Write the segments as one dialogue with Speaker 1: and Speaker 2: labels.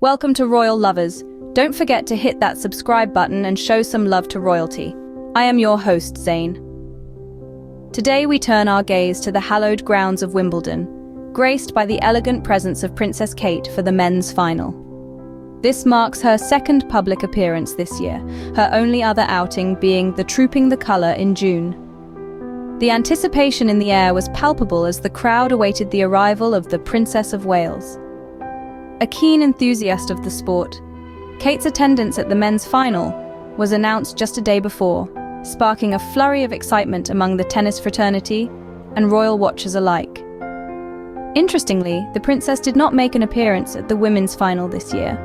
Speaker 1: Welcome to Royal Lovers. Don't forget to hit that subscribe button and show some love to royalty. I am your host, Zain. Today we turn our gaze to the hallowed grounds of Wimbledon, graced by the elegant presence of Princess Kate for the men's final. This marks her second public appearance this year, her only other outing being the Trooping the Colour in June. The anticipation in the air was palpable as the crowd awaited the arrival of the Princess of Wales. A keen enthusiast of the sport, Kate's attendance at the men's final was announced just a day before, sparking a flurry of excitement among the tennis fraternity and royal watchers alike. Interestingly, the princess did not make an appearance at the women's final this year.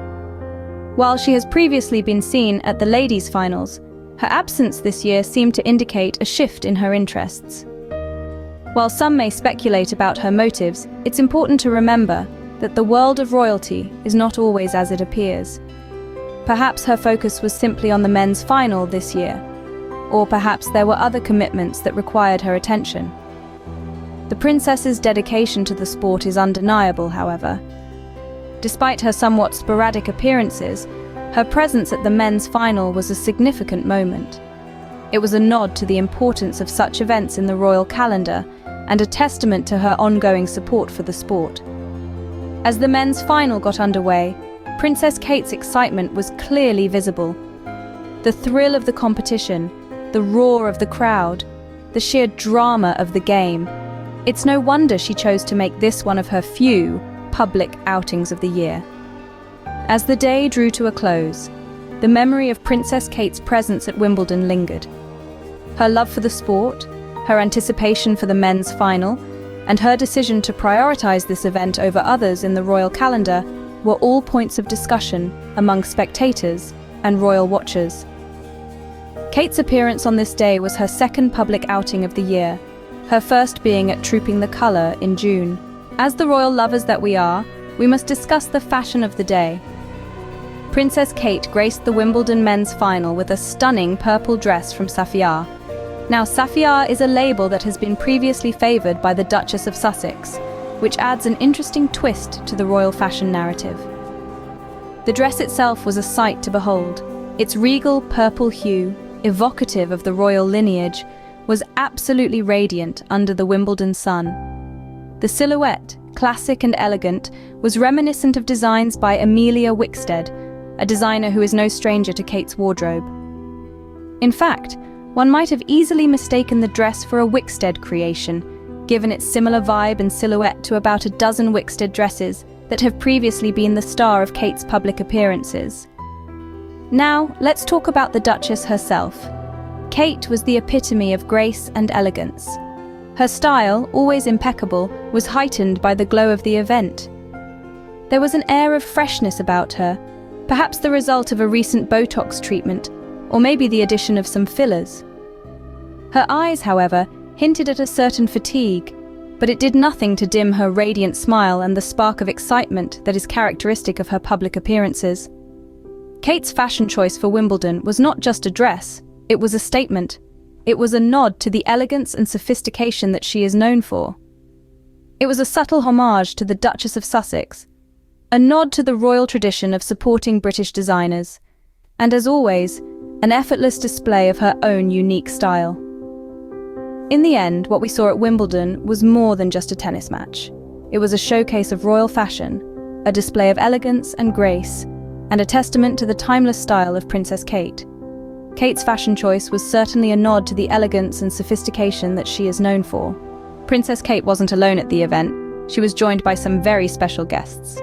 Speaker 1: While she has previously been seen at the ladies' finals, her absence this year seemed to indicate a shift in her interests. While some may speculate about her motives, it's important to remember that the world of royalty is not always as it appears. Perhaps her focus was simply on the men's final this year, or perhaps there were other commitments that required her attention. The princess's dedication to the sport is undeniable, however. Despite her somewhat sporadic appearances, her presence at the men's final was a significant moment. It was a nod to the importance of such events in the royal calendar and a testament to her ongoing support for the sport. As the men's final got underway, Princess Kate's excitement was clearly visible. The thrill of the competition, the roar of the crowd, the sheer drama of the game. It's no wonder she chose to make this one of her few public outings of the year. As the day drew to a close, the memory of Princess Kate's presence at Wimbledon lingered. Her love for the sport, her anticipation for the men's final, and her decision to prioritize this event over others in the royal calendar were all points of discussion among spectators and royal watchers. Kate's appearance on this day was her second public outing of the year, her first being at Trooping the Colour in June. As the royal lovers that we are, we must discuss the fashion of the day. Princess Kate graced the Wimbledon men's final with a stunning purple dress from Safiyaa. Now, Safiyaa is a label that has been previously favoured by the Duchess of Sussex, which adds an interesting twist to the royal fashion narrative. The dress itself was a sight to behold. Its regal purple hue, evocative of the royal lineage, was absolutely radiant under the Wimbledon sun. The silhouette, classic and elegant, was reminiscent of designs by Amelia Wickstead, a designer who is no stranger to Kate's wardrobe. In fact, one might have easily mistaken the dress for a Wickstead creation, given its similar vibe and silhouette to about a dozen Wickstead dresses that have previously been the star of Kate's public appearances. Now, let's talk about the Duchess herself. Kate was the epitome of grace and elegance. Her style, always impeccable, was heightened by the glow of the event. There was an air of freshness about her, perhaps the result of a recent Botox treatment, or maybe the addition of some fillers. Her eyes, however, hinted at a certain fatigue, but it did nothing to dim her radiant smile and the spark of excitement that is characteristic of her public appearances. Kate's fashion choice for Wimbledon was not just a dress, it was a statement. It was a nod to the elegance and sophistication that she is known for. It was a subtle homage to the Duchess of Sussex, a nod to the royal tradition of supporting British designers, and as always, an effortless display of her own unique style. In the end, what we saw at Wimbledon was more than just a tennis match. It was a showcase of royal fashion, a display of elegance and grace, and a testament to the timeless style of Princess Kate. Kate's fashion choice was certainly a nod to the elegance and sophistication that she is known for. Princess Kate wasn't alone at the event. She was joined by some very special guests.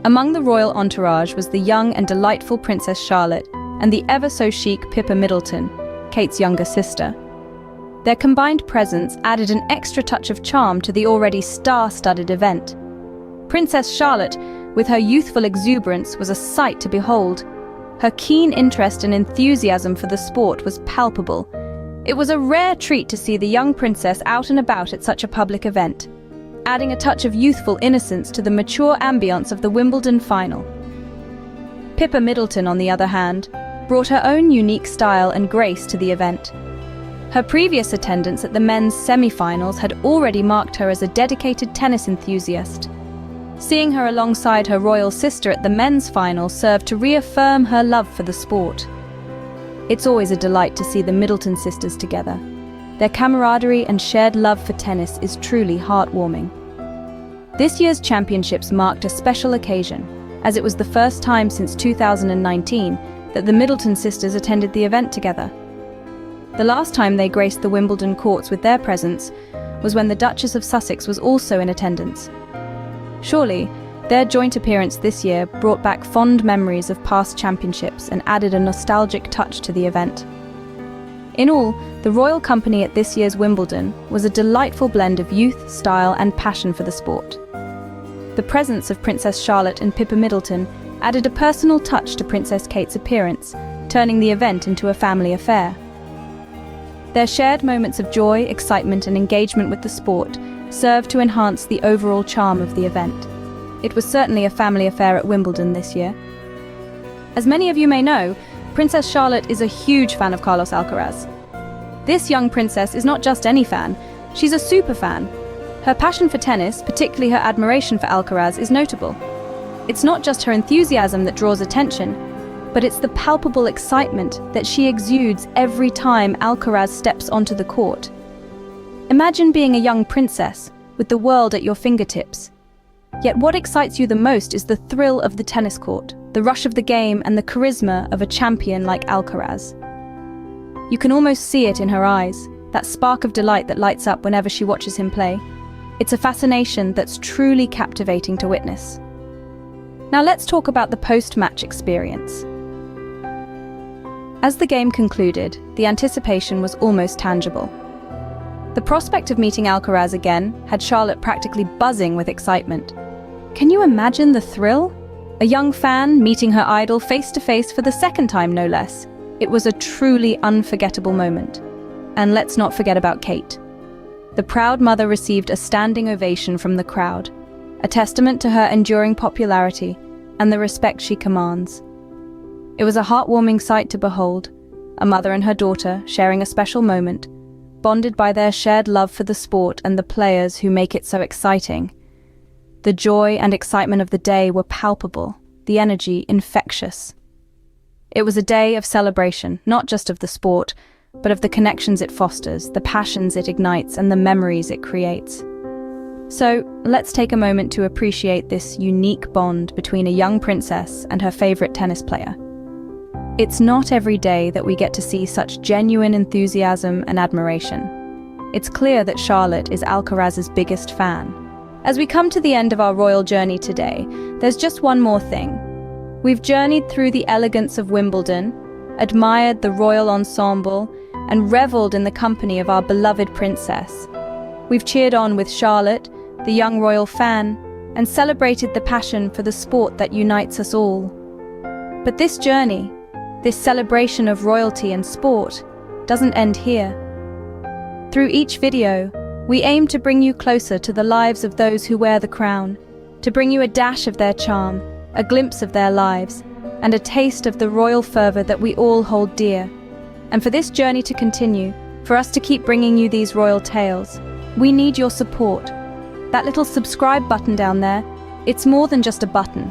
Speaker 1: Among the royal entourage was the young and delightful Princess Charlotte and the ever-so-chic Pippa Middleton, Kate's younger sister. Their combined presence added an extra touch of charm to the already star-studded event. Princess Charlotte, with her youthful exuberance, was a sight to behold. Her keen interest and enthusiasm for the sport was palpable. It was a rare treat to see the young princess out and about at such a public event, adding a touch of youthful innocence to the mature ambience of the Wimbledon final. Pippa Middleton, on the other hand, brought her own unique style and grace to the event. Her previous attendance at the men's semi-finals had already marked her as a dedicated tennis enthusiast. Seeing her alongside her royal sister at the men's final served to reaffirm her love for the sport. It's always a delight to see the Middleton sisters together. Their camaraderie and shared love for tennis is truly heartwarming. This year's championships marked a special occasion, as it was the first time since 2019 that the Middleton sisters attended the event together. The last time they graced the Wimbledon courts with their presence was when the Duchess of Sussex was also in attendance. Surely, their joint appearance this year brought back fond memories of past championships and added a nostalgic touch to the event. In all, the royal company at this year's Wimbledon was a delightful blend of youth, style, and passion for the sport. The presence of Princess Charlotte and Pippa Middleton added a personal touch to Princess Kate's appearance, turning the event into a family affair. Their shared moments of joy, excitement, and engagement with the sport served to enhance the overall charm of the event. It was certainly a family affair at Wimbledon this year. As many of you may know, Princess Charlotte is a huge fan of Carlos Alcaraz. This young princess is not just any fan, she's a super fan. Her passion for tennis, particularly her admiration for Alcaraz, is notable. It's not just her enthusiasm that draws attention, but it's the palpable excitement that she exudes every time Alcaraz steps onto the court. Imagine being a young princess, with the world at your fingertips. Yet what excites you the most is the thrill of the tennis court, the rush of the game, and the charisma of a champion like Alcaraz. You can almost see it in her eyes, that spark of delight that lights up whenever she watches him play. It's a fascination that's truly captivating to witness. Now let's talk about the post-match experience. As the game concluded, the anticipation was almost tangible. The prospect of meeting Alcaraz again had Charlotte practically buzzing with excitement. Can you imagine the thrill? A young fan meeting her idol face-to-face for the second time, no less. It was a truly unforgettable moment. And let's not forget about Kate. The proud mother received a standing ovation from the crowd, a testament to her enduring popularity and the respect she commands. It was a heartwarming sight to behold, a mother and her daughter sharing a special moment, bonded by their shared love for the sport and the players who make it so exciting. The joy and excitement of the day were palpable, the energy infectious. It was a day of celebration, not just of the sport, but of the connections it fosters, the passions it ignites, and the memories it creates. So, let's take a moment to appreciate this unique bond between a young princess and her favorite tennis player. It's not every day that we get to see such genuine enthusiasm and admiration. It's clear that Charlotte is Alcaraz's biggest fan. As we come to the end of our royal journey today, there's just one more thing. We've journeyed through the elegance of Wimbledon, admired the Royal Ensemble, and reveled in the company of our beloved princess. We've cheered on with Charlotte, the young royal fan, and celebrated the passion for the sport that unites us all. But this journey, this celebration of royalty and sport, doesn't end here. Through each video, we aim to bring you closer to the lives of those who wear the crown, to bring you a dash of their charm, a glimpse of their lives, and a taste of the royal fervor that we all hold dear. And for this journey to continue, for us to keep bringing you these royal tales, we need your support. That little subscribe button down there, it's more than just a button.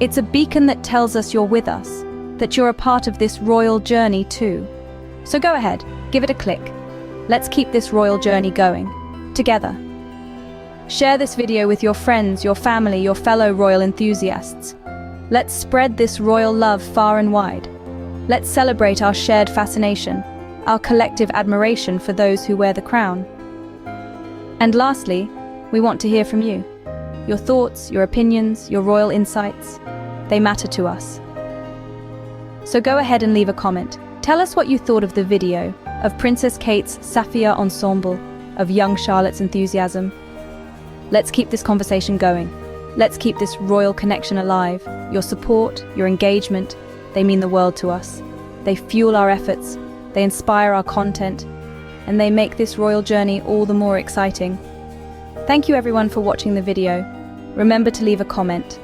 Speaker 1: It's a beacon that tells us you're with us, that you're a part of this royal journey too. So go ahead, give it a click. Let's keep this royal journey going, together. Share this video with your friends, your family, your fellow royal enthusiasts. Let's spread this royal love far and wide. Let's celebrate our shared fascination, our collective admiration for those who wear the crown. And lastly, we want to hear from you. Your thoughts, your opinions, your royal insights, they matter to us. So go ahead and leave a comment. Tell us what you thought of the video, of Princess Kate's Safiyaa ensemble, of young Charlotte's enthusiasm. Let's keep this conversation going. Let's keep this royal connection alive. Your support, your engagement, they mean the world to us. They fuel our efforts, they inspire our content, and they make this royal journey all the more exciting. Thank you everyone for watching the video. Remember to leave a comment.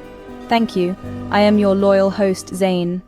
Speaker 1: Thank you. I am your loyal host, Zain.